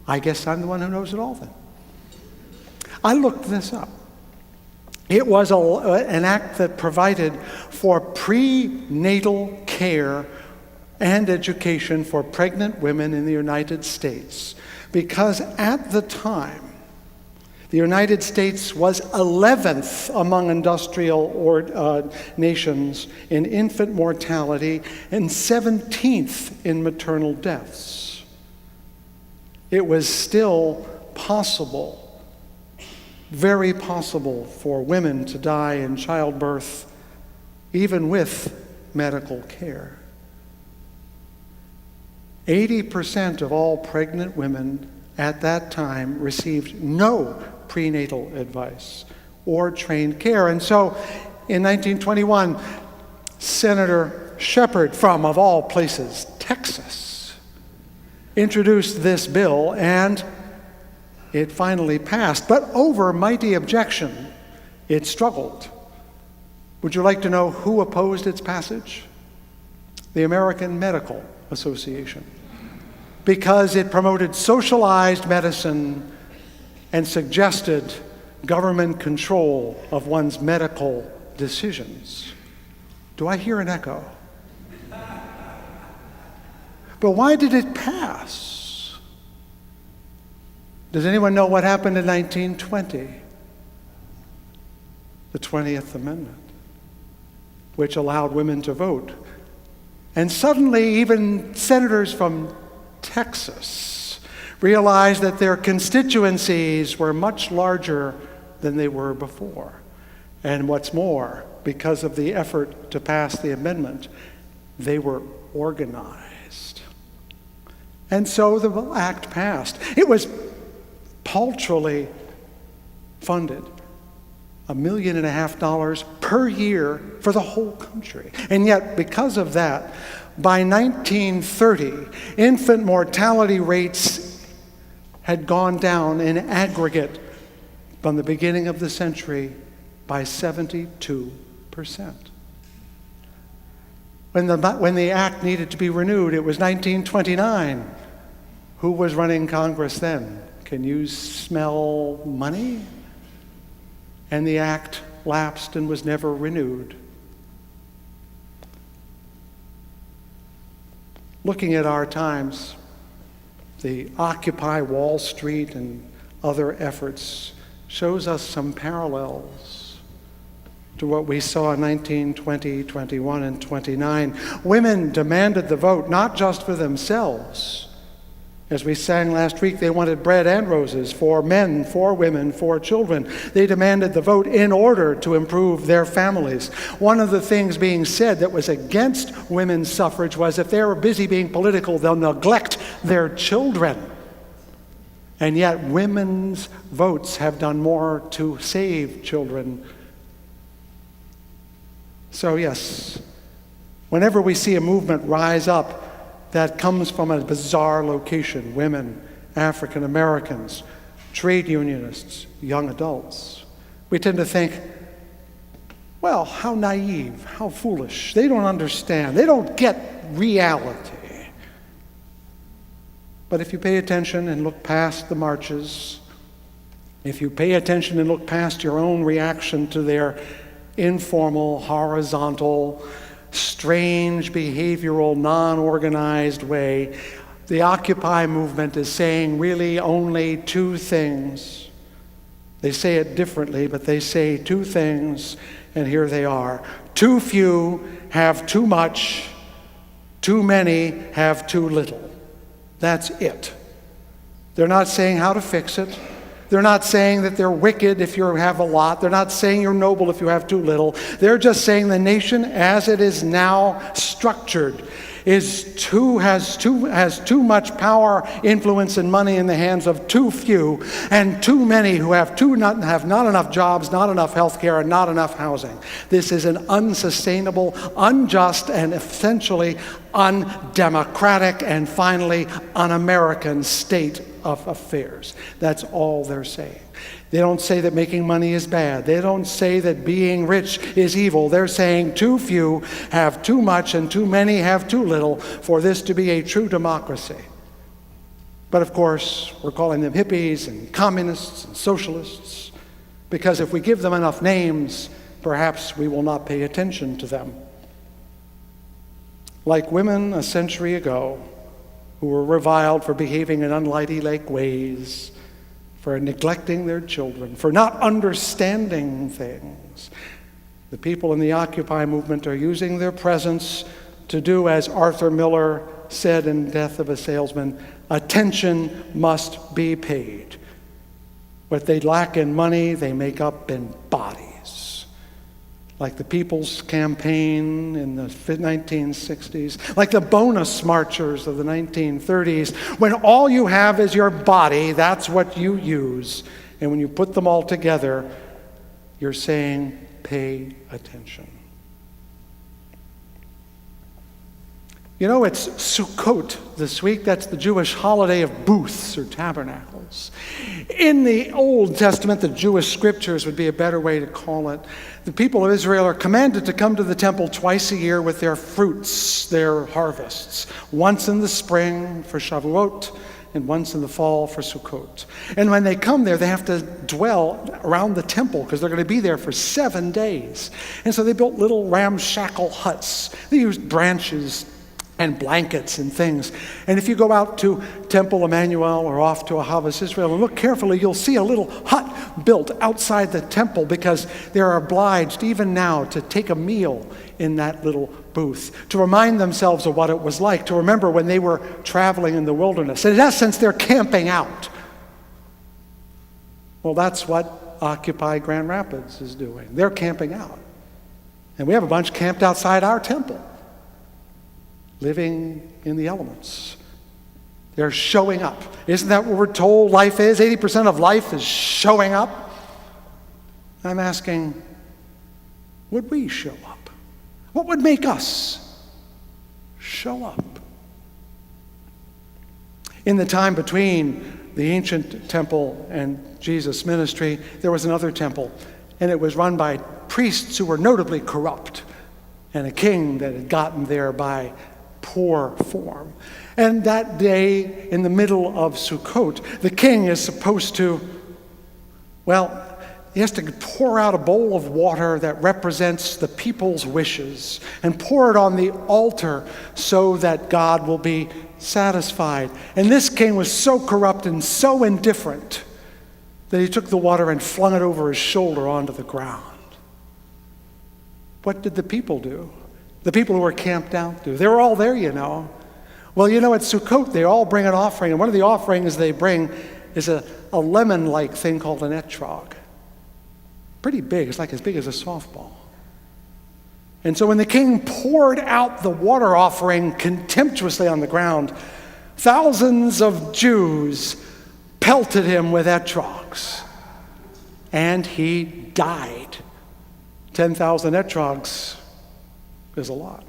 I guess I'm the one who knows it all then. I looked this up. It was an act that provided for prenatal care and education for pregnant women in the United States, because at the time, the United States was 11th among industrial nations in infant mortality and 17th in maternal deaths. It was still possible, very possible, for women to die in childbirth, even with medical care. 80% of all pregnant women at that time received no prenatal advice or trained care. And so in 1921, Senator Shepard from, of all places, Texas, introduced this bill, and it finally passed. But over mighty objection, it struggled. Would you like to know who opposed its passage? The American Medical Association, because it promoted socialized medicine and suggested government control of one's medical decisions. Do I hear an echo? But why did it pass? Does anyone know what happened in 1920? The 20th Amendment, which allowed women to vote. And suddenly, even senators from Texas realized that their constituencies were much larger than they were before. And what's more, because of the effort to pass the amendment, they were organized. And so the act passed. It was paltrily funded, $1.5 million per year for the whole country. And yet, because of that, by 1930, infant mortality rates had gone down in aggregate from the beginning of the century by 72%. When the act needed to be renewed, it was 1929. Who was running Congress then? Can you smell money? And the act lapsed and was never renewed. Looking at our times, the Occupy Wall Street and other efforts shows us some parallels to what we saw in 1920, 21, and 29. Women demanded the vote, not just for themselves. As we sang last week, they wanted bread and roses for men, for women, for children. They demanded the vote in order to improve their families. One of the things being said that was against women's suffrage was if they were busy being political, they'll neglect their children. And yet women's votes have done more to save children. So yes, whenever we see a movement rise up that comes from a bizarre location, women, African Americans, trade unionists, young adults, we tend to think, well, how naive, how foolish. They don't understand. They don't get reality. But if you pay attention and look past the marches, if you pay attention and look past your own reaction to their informal, horizontal, strange, behavioral, non-organized way, the Occupy movement is saying really only two things. They say it differently, but they say two things, and here they are. Too few have too much, too many have too little. That's it. They're not saying how to fix it. They're not saying that they're wicked if you have a lot. They're not saying you're noble if you have too little. They're just saying the nation as it is now structured has too much power, influence, and money in the hands of too few, and too many who have not enough jobs, not enough health care, and not enough housing. This is an unsustainable, unjust, and essentially undemocratic, and finally un-American state of affairs. That's all they're saying. They don't say that making money is bad. They don't say that being rich is evil. They're saying too few have too much and too many have too little for this to be a true democracy. But of course, we're calling them hippies and communists and socialists, because if we give them enough names, perhaps we will not pay attention to them. Like women a century ago who were reviled for behaving in unladylike ways, for neglecting their children, for not understanding things. The people in the Occupy movement are using their presence to do, as Arthur Miller said in Death of a Salesman, attention must be paid. What they lack in money, they make up in bodies. Like the People's Campaign in the 1960s, like the bonus marchers of the 1930s. When all you have is your body, that's what you use. And when you put them all together, you're saying, pay attention. You know, it's Sukkot this week. That's the Jewish holiday of booths or tabernacles. In the Old Testament, the Jewish scriptures would be a better way to call it. The people of Israel are commanded to come to the temple twice a year with their fruits, their harvests. Once in the spring for Shavuot, and once in the fall for Sukkot. And when they come there, they have to dwell around the temple because they're going to be there for 7 days. And so they built little ramshackle huts. They used branches and blankets and things. And if you go out to Temple Emmanuel or off to Ahavas Israel and look carefully, you'll see a little hut built outside the temple because they're obliged even now to take a meal in that little booth, to remind themselves of what it was like, to remember when they were traveling in the wilderness. In essence, they're camping out. Well, that's what Occupy Grand Rapids is doing. They're camping out. And we have a bunch camped outside our temple, living in the elements. They're showing up. Isn't that what we're told life is? 80% of life is showing up. I'm asking, would we show up? What would make us show up? In the time between the ancient temple and Jesus' ministry, there was another temple, and it was run by priests who were notably corrupt, and a king that had gotten there by poor form. And that day, in the middle of Sukkot, the king is supposed to, he has to pour out a bowl of water that represents the people's wishes and pour it on the altar so that God will be satisfied. And this king was so corrupt and so indifferent that he took the water and flung it over his shoulder onto the ground. What did the people do? The people who were camped out do. They were all there, you know. Well, you know, at Sukkot, they all bring an offering, and one of the offerings they bring is a lemon-like thing called an etrog. Pretty big. It's like as big as a softball. And so when the king poured out the water offering contemptuously on the ground, thousands of Jews pelted him with etrogs, and he died. 10,000 etrogs is a lot.